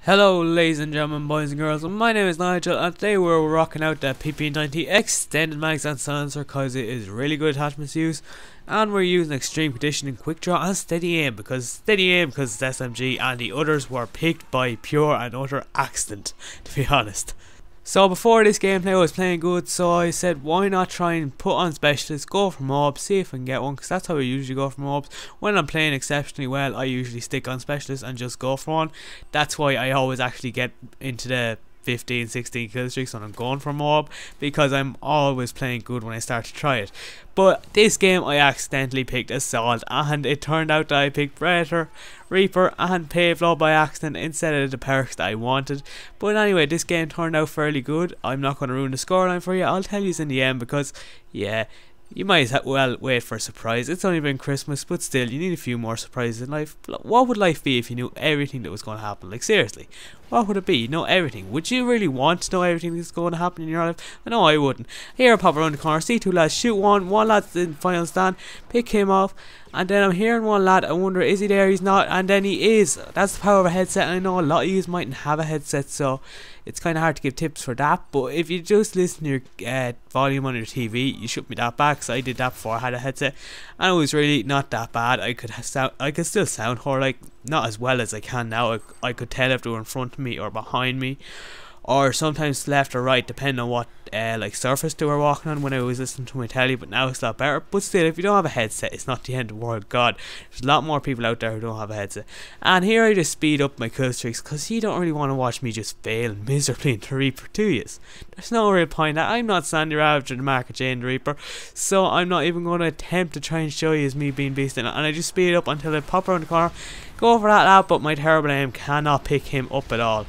Hello ladies and gentlemen, boys and girls, my name is Nigel and today we're rocking out the PP90 Extended Mags and Silencer because it is really good attachments to use, and we're using extreme conditioning, quick draw and steady aim because it's SMG, and the others were picked by pure and utter accident, to be honest. So before this gameplay I was playing good, so I said why not try and put on specialists, go for mobs, see if I can get one, because that's how I usually go for mobs. When I'm playing exceptionally well I usually stick on specialists and just go for one. That's why I always actually get into the 15-16 kill streaks when I'm going for mob, because I'm always playing good when I start to try it. But this game I accidentally picked Assault, and it turned out that I picked Predator, Reaper and Pavlov by accident instead of the perks that I wanted. But anyway, this game turned out fairly good. I'm not going to ruin the scoreline for you, I'll tell you in the end, because yeah, you might as well wait for a surprise. It's only been Christmas, but still, you need a few more surprises in life. What would life be if you knew everything that was going to happen? Like seriously, what would it be? You know everything. Would you really want to know everything that's going to happen in your life? I know I wouldn't. Here I pop around the corner, see two lads, shoot one lad's in the final stand, pick him off, and then I'm hearing one lad, I wonder is he there, he's not, and then he is. That's the power of a headset, and I know a lot of you mightn't have a headset, so it's kind of hard to give tips for that. But if you just listen to your volume on your TV, you shouldn't be that bad, because I did that before I had a headset, and it was really not that bad. I could still sound her, like not as well as I can now. I could tell if they were in front of me or behind me, or sometimes left or right, depending on what like surface they were walking on when I was listening to my telly. But now it's a lot better. But still, if you don't have a headset, it's not the end of the world. God, there's a lot more people out there who don't have a headset. And here I just speed up my kill streaks, because you don't really want to watch me just fail miserably into Reaper, do you? There's no real point. I'm not Sandy Ravage or the Market J in the Reaper, so I'm not even going to attempt to try and show you as me being beast in it. And I just speed up until I pop around the corner, go for that lad, but my terrible aim cannot pick him up at all.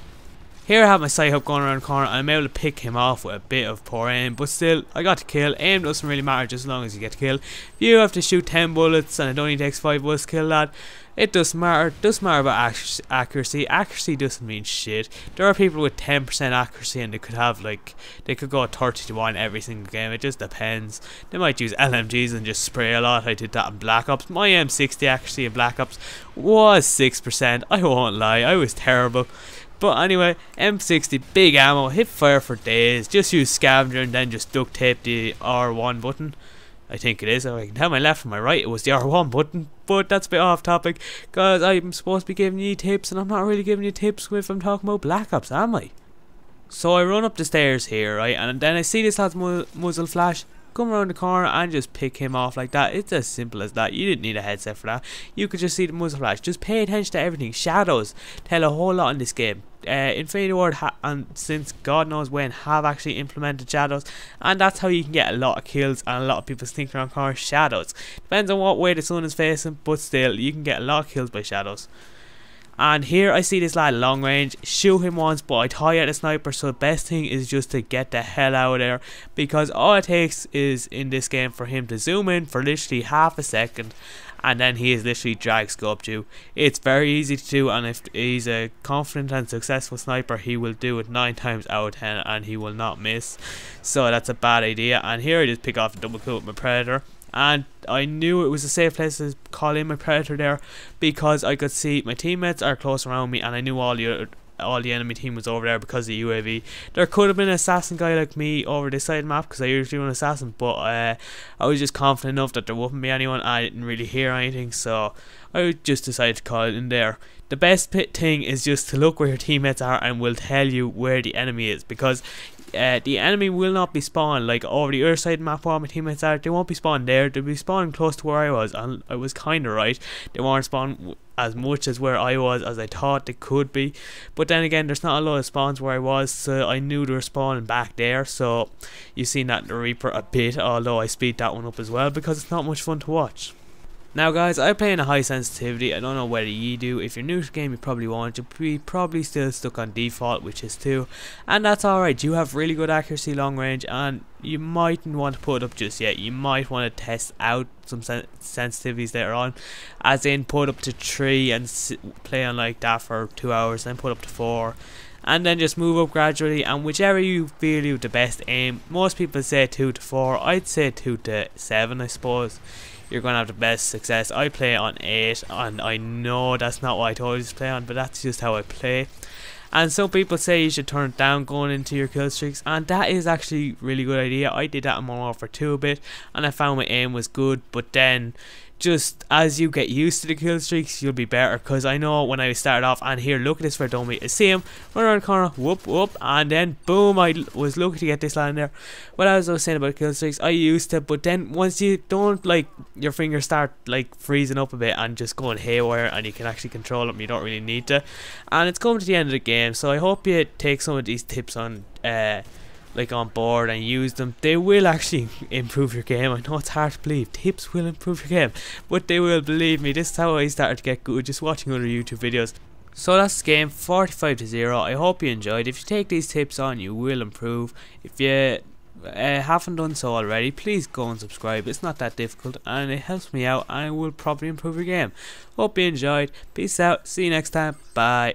Here I have my sight hook going around the corner, and I'm able to pick him off with a bit of poor aim, but still, I got the kill. Aim doesn't really matter just as long as you get the kill. If you have to shoot 10 bullets and it only takes 5 bullets to kill that, it doesn't matter. It doesn't matter about accuracy. Accuracy doesn't mean shit. There are people with 10% accuracy and they could have they could go 30-1 every single game. It just depends. They might use LMGs and just spray a lot. I did that in Black Ops. My M60 accuracy in Black Ops was 6%. I won't lie, I was terrible. But anyway, M60, big ammo, hit fire for days, just use scavenger and then just duct tape the R1 button. I think it is, I can tell my left from my right, it was the R1 button, but that's a bit off topic, because I'm supposed to be giving you tips, and I'm not really giving you tips if I'm talking about Black Ops, am I? So I run up the stairs here, right, and then I see this lad's muzzle flash, come around the corner and just pick him off like that. It's as simple as that. You didn't need a headset for that. You could just see the muzzle flash. Just pay attention to everything. Shadows tell a whole lot in this game. Infinity Ward and since God knows when have actually implemented shadows, and that's how you can get a lot of kills and a lot of people sneaking around corners. Shadows depends on what way the sun is facing, but still you can get a lot of kills by shadows. And here I see this lad long range, shoot him once, but I tie out a sniper, so the best thing is just to get the hell out of there, because all it takes is in this game for him to zoom in for literally half a second, and then he is literally drag scoped you. It's very easy to do, and if he's a confident and successful sniper, he will do it 9 times out of 10 and he will not miss. So that's a bad idea. And here I just pick off a double kill with my Predator, and I knew it was a safe place to call in my Predator there, because I could see my teammates are close around me, and I knew all the enemy team was over there because of the UAV. There could have been an assassin guy like me over this side of the map, because I usually run assassin, but I was just confident enough that there wouldn't be anyone. I didn't really hear anything, so I just decided to call it in there. The best thing is just to look where your teammates are, and will tell you where the enemy is, because the enemy will not be spawned like over the other side of the map where my teammates are. They won't be spawned there. They'll be spawned close to where I was, and I was kind of right. They weren't spawned as much as where I was as I thought they could be, but then again there's not a lot of spawns where I was, so I knew they were spawning back there. So you've seen that in the Reaper a bit, although I speed that one up as well because it's not much fun to watch. Now guys, I play in a high sensitivity. I don't know whether you do. If you're new to the game you probably won't. You'll be probably still stuck on default, which is 2, and that's alright. You have really good accuracy long range, and you mightn't want to put it up just yet. You might want to test out some sensitivities later on, as in put up to 3 and play on like that for 2 hours, then put up to 4, and then just move up gradually, and whichever you feel you have the best aim. Most people say 2 to 4, I'd say 2 to 7 I suppose. You're going to have the best success. I play on 8, and I know that's not what I told you to play on, but that's just how I play. And some people say you should turn it down going into your kill streaks, and that is actually really good idea. I did that in Modern Warfare 2 a bit, and I found my aim was good, but then just as you get used to the kill streaks, you'll be better. Because I know when I started off, and here, look at this for dummy. I see him run around the corner, whoop whoop, and then boom, I was lucky to get this line there. What I was saying about kill streaks, I used to, but then once you don't, like, your fingers start like freezing up a bit and just going haywire, and you can actually control them, you don't really need to. And it's coming to the end of the game, so I hope you take some of these tips on like on board and use them. They will actually improve your game. I know it's hard to believe, tips will improve your game, but they will, believe me. This is how I started to get good, just watching other YouTube videos. So that's the game, 45-0. I hope you enjoyed. If you take these tips on, you will improve. If you haven't done so already, please go and subscribe. It's not that difficult, and it helps me out, and it will probably improve your game. Hope you enjoyed. Peace out, see you next time, bye.